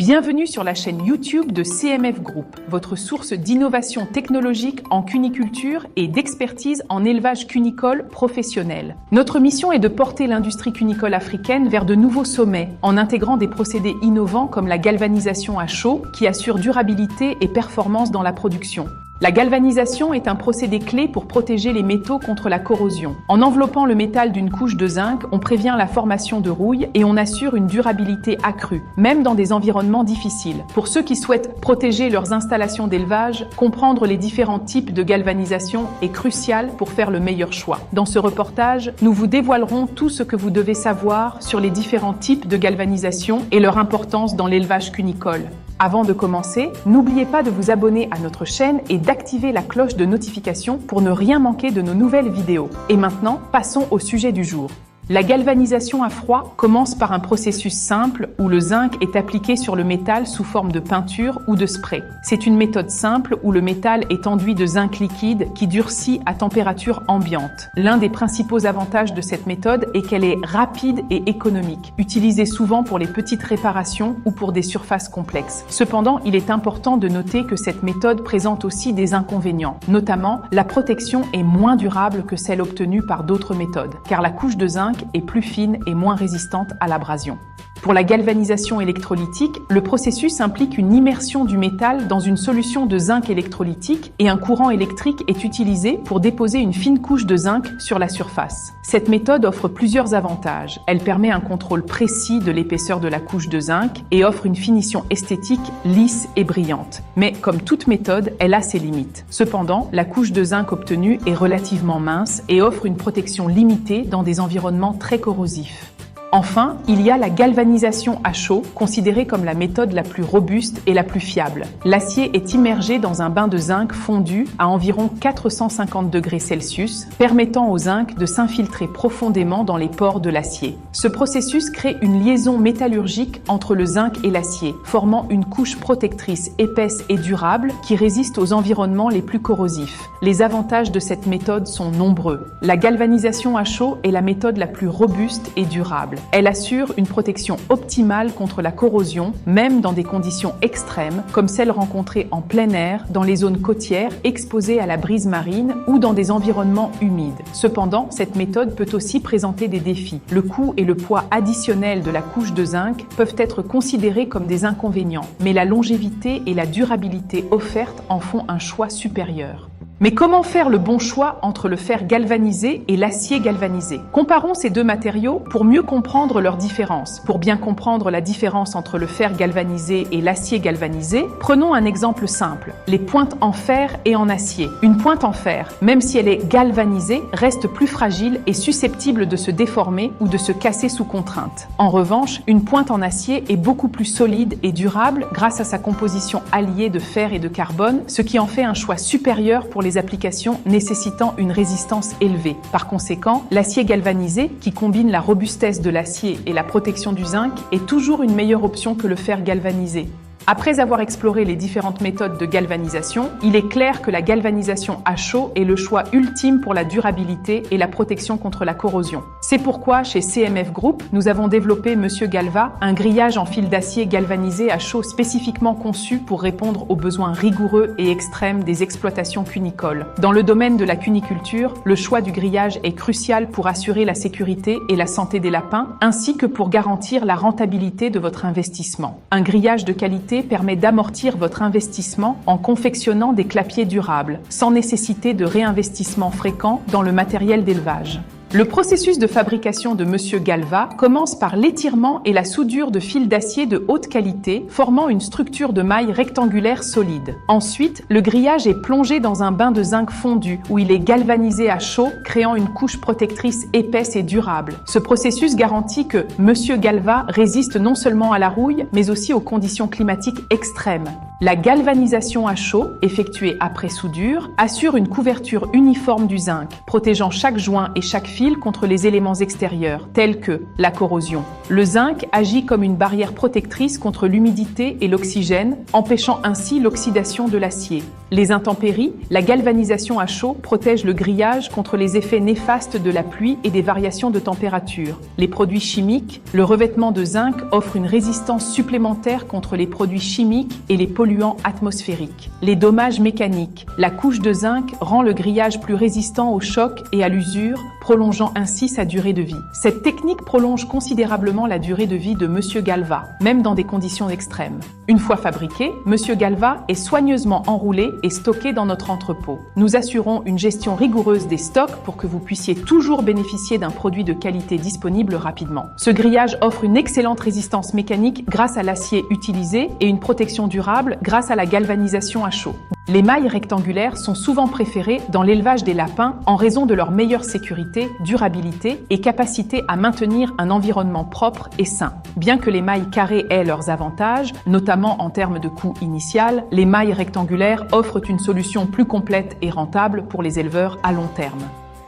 Bienvenue sur la chaîne YouTube de CMF Group, votre source d'innovation technologique en cuniculture et d'expertise en élevage cunicole professionnel. Notre mission est de porter l'industrie cunicole africaine vers de nouveaux sommets en intégrant des procédés innovants comme la galvanisation à chaud qui assure durabilité et performance dans la production. La galvanisation est un procédé clé pour protéger les métaux contre la corrosion. En enveloppant le métal d'une couche de zinc, on prévient la formation de rouille et on assure une durabilité accrue, même dans des environnements difficiles. Pour ceux qui souhaitent protéger leurs installations d'élevage, comprendre les différents types de galvanisation est crucial pour faire le meilleur choix. Dans ce reportage, nous vous dévoilerons tout ce que vous devez savoir sur les différents types de galvanisation et leur importance dans l'élevage cunicole. Avant de commencer, n'oubliez pas de vous abonner à notre chaîne et d'activer la cloche de notification pour ne rien manquer de nos nouvelles vidéos. Et maintenant, passons au sujet du jour. La galvanisation à froid commence par un processus simple où le zinc est appliqué sur le métal sous forme de peinture ou de spray. C'est une méthode simple où le métal est enduit de zinc liquide qui durcit à température ambiante. L'un des principaux avantages de cette méthode est qu'elle est rapide et économique, utilisée souvent pour les petites réparations ou pour des surfaces complexes. Cependant, il est important de noter que cette méthode présente aussi des inconvénients. Notamment, la protection est moins durable que celle obtenue par d'autres méthodes, car la couche de zinc est plus fine et moins résistante à l'abrasion. Pour la galvanisation électrolytique, le processus implique une immersion du métal dans une solution de zinc électrolytique et un courant électrique est utilisé pour déposer une fine couche de zinc sur la surface. Cette méthode offre plusieurs avantages. Elle permet un contrôle précis de l'épaisseur de la couche de zinc et offre une finition esthétique lisse et brillante. Mais comme toute méthode, elle a ses limites. Cependant, la couche de zinc obtenue est relativement mince et offre une protection limitée dans des environnements très corrosifs. Enfin, il y a la galvanisation à chaud, considérée comme la méthode la plus robuste et la plus fiable. L'acier est immergé dans un bain de zinc fondu à environ 450 degrés Celsius, permettant au zinc de s'infiltrer profondément dans les pores de l'acier. Ce processus crée une liaison métallurgique entre le zinc et l'acier, formant une couche protectrice épaisse et durable qui résiste aux environnements les plus corrosifs. Les avantages de cette méthode sont nombreux. La galvanisation à chaud est la méthode la plus robuste et durable. Elle assure une protection optimale contre la corrosion, même dans des conditions extrêmes, comme celles rencontrées en plein air, dans les zones côtières exposées à la brise marine ou dans des environnements humides. Cependant, cette méthode peut aussi présenter des défis. Le coût et le poids additionnel de la couche de zinc peuvent être considérés comme des inconvénients, mais la longévité et la durabilité offertes en font un choix supérieur. Mais comment faire le bon choix entre le fer galvanisé et l'acier galvanisé? Comparons ces deux matériaux pour mieux comprendre leurs différences. Pour bien comprendre la différence entre le fer galvanisé et l'acier galvanisé, prenons un exemple simple, les pointes en fer et en acier. Une pointe en fer, même si elle est galvanisée, reste plus fragile et susceptible de se déformer ou de se casser sous contrainte. En revanche, une pointe en acier est beaucoup plus solide et durable grâce à sa composition alliée de fer et de carbone, ce qui en fait un choix supérieur pour les applications nécessitant une résistance élevée. Par conséquent, l'acier galvanisé, qui combine la robustesse de l'acier et la protection du zinc, est toujours une meilleure option que le fer galvanisé. Après avoir exploré les différentes méthodes de galvanisation, il est clair que la galvanisation à chaud est le choix ultime pour la durabilité et la protection contre la corrosion. C'est pourquoi, chez CMF Group, nous avons développé Monsieur Galva, un grillage en fil d'acier galvanisé à chaud spécifiquement conçu pour répondre aux besoins rigoureux et extrêmes des exploitations cunicoles. Dans le domaine de la cuniculture, le choix du grillage est crucial pour assurer la sécurité et la santé des lapins, ainsi que pour garantir la rentabilité de votre investissement. Un grillage de qualité permet d'amortir votre investissement en confectionnant des clapiers durables, sans nécessité de réinvestissement fréquent dans le matériel d'élevage. Le processus de fabrication de Monsieur Galva commence par l'étirement et la soudure de fils d'acier de haute qualité, formant une structure de maille rectangulaire solide. Ensuite, le grillage est plongé dans un bain de zinc fondu, où il est galvanisé à chaud, créant une couche protectrice épaisse et durable. Ce processus garantit que Monsieur Galva résiste non seulement à la rouille, mais aussi aux conditions climatiques extrêmes. La galvanisation à chaud, effectuée après soudure, assure une couverture uniforme du zinc, protégeant chaque joint et chaque fil contre les éléments extérieurs, tels que la corrosion. Le zinc agit comme une barrière protectrice contre l'humidité et l'oxygène, empêchant ainsi l'oxydation de l'acier. Les intempéries, la galvanisation à chaud protège le grillage contre les effets néfastes de la pluie et des variations de température. Les produits chimiques, le revêtement de zinc offre une résistance supplémentaire contre les produits chimiques et les polluants atmosphériques. Les dommages mécaniques, la couche de zinc rend le grillage plus résistant au choc et à l'usure, prolongeant ainsi sa durée de vie. Cette technique prolonge considérablement la durée de vie de Monsieur Galva, même dans des conditions extrêmes. Une fois fabriqué, Monsieur Galva est soigneusement enroulé et stocké dans notre entrepôt. Nous assurons une gestion rigoureuse des stocks pour que vous puissiez toujours bénéficier d'un produit de qualité disponible rapidement. Ce grillage offre une excellente résistance mécanique grâce à l'acier utilisé et une protection durable grâce à la galvanisation à chaud. Les mailles rectangulaires sont souvent préférées dans l'élevage des lapins en raison de leur meilleure sécurité, durabilité et capacité à maintenir un environnement propre et sain. Bien que les mailles carrées aient leurs avantages, notamment en termes de coût initial, les mailles rectangulaires offrent une solution plus complète et rentable pour les éleveurs à long terme.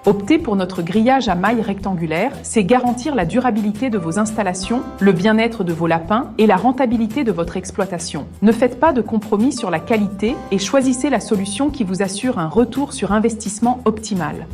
Opter pour notre grillage à mailles rectangulaires, c'est garantir la durabilité de vos installations, le bien-être de vos lapins et la rentabilité de votre exploitation. Ne faites pas de compromis sur la qualité et choisissez la solution qui vous assure un retour sur investissement optimal.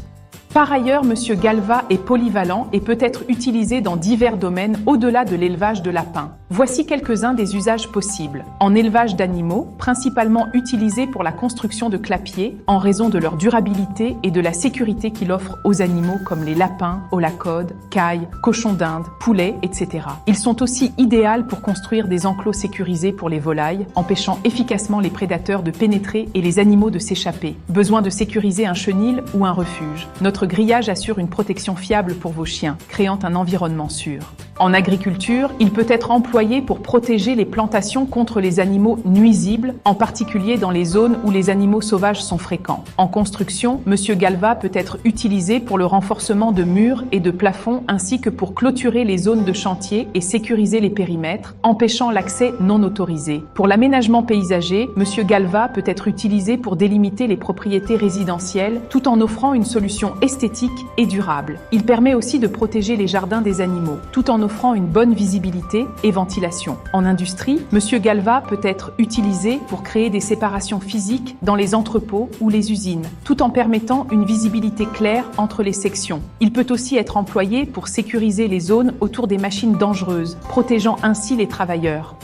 Par ailleurs, Monsieur Galva est polyvalent et peut être utilisé dans divers domaines au-delà de l'élevage de lapins. Voici quelques-uns des usages possibles. En élevage d'animaux, principalement utilisés pour la construction de clapiers, en raison de leur durabilité et de la sécurité qu'il offre aux animaux comme les lapins, holacodes, cailles, cochons d'Inde, poulets, etc. Ils sont aussi idéaux pour construire des enclos sécurisés pour les volailles, empêchant efficacement les prédateurs de pénétrer et les animaux de s'échapper. Besoin de sécuriser un chenil ou un refuge. Notre grillage assure une protection fiable pour vos chiens, créant un environnement sûr. En agriculture, il peut être employé pour protéger les plantations contre les animaux nuisibles, en particulier dans les zones où les animaux sauvages sont fréquents. En construction, Monsieur Galva peut être utilisé pour le renforcement de murs et de plafonds ainsi que pour clôturer les zones de chantier et sécuriser les périmètres, empêchant l'accès non autorisé. Pour l'aménagement paysager, Monsieur Galva peut être utilisé pour délimiter les propriétés résidentielles tout en offrant une solution esthétique et durable. Il permet aussi de protéger les jardins des animaux, tout en offrant une bonne visibilité et ventilation. En industrie, Monsieur Galva peut être utilisé pour créer des séparations physiques dans les entrepôts ou les usines, tout en permettant une visibilité claire entre les sections. Il peut aussi être employé pour sécuriser les zones autour des machines dangereuses, protégeant ainsi les travailleurs.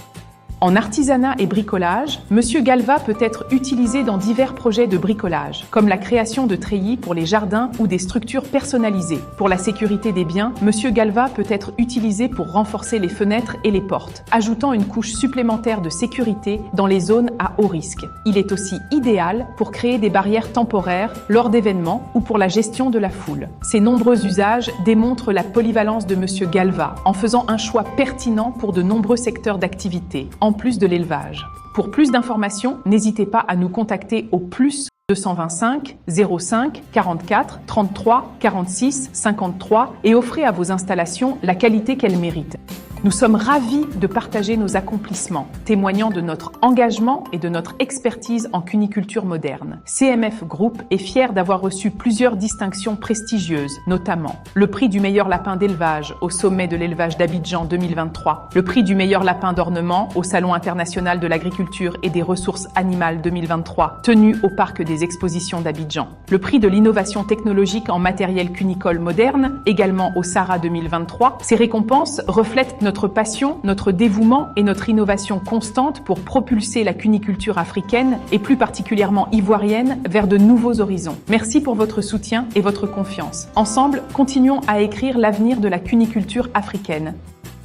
En artisanat et bricolage, Monsieur Galva peut être utilisé dans divers projets de bricolage, comme la création de treillis pour les jardins ou des structures personnalisées. Pour la sécurité des biens, Monsieur Galva peut être utilisé pour renforcer les fenêtres et les portes, ajoutant une couche supplémentaire de sécurité dans les zones à haut risque. Il est aussi idéal pour créer des barrières temporaires lors d'événements ou pour la gestion de la foule. Ces nombreux usages démontrent la polyvalence de Monsieur Galva, en faisant un choix pertinent pour de nombreux secteurs d'activité, en plus de l'élevage. Pour plus d'informations, n'hésitez pas à nous contacter au plus 225 05 44 33 46 53 et offrez à vos installations la qualité qu'elles méritent. Nous sommes ravis de partager nos accomplissements, témoignant de notre engagement et de notre expertise en cuniculture moderne. CMF Group est fier d'avoir reçu plusieurs distinctions prestigieuses, notamment le prix du meilleur lapin d'élevage au sommet de l'élevage d'Abidjan 2023, le prix du meilleur lapin d'ornement au Salon international de l'agriculture et des ressources animales 2023, tenu au Parc des expositions d'Abidjan, le prix de l'innovation technologique en matériel cunicole moderne, également au SARA 2023. Ces récompenses reflètent notre passion, notre dévouement et notre innovation constante pour propulser la cuniculture africaine et plus particulièrement ivoirienne vers de nouveaux horizons. Merci pour votre soutien et votre confiance. Ensemble, continuons à écrire l'avenir de la cuniculture africaine.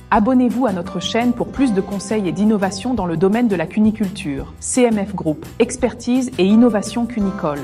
Abonnez-vous à notre chaîne pour plus de conseils et d'innovations dans le domaine de la cuniculture. CMF Group, expertise et innovation cunicole.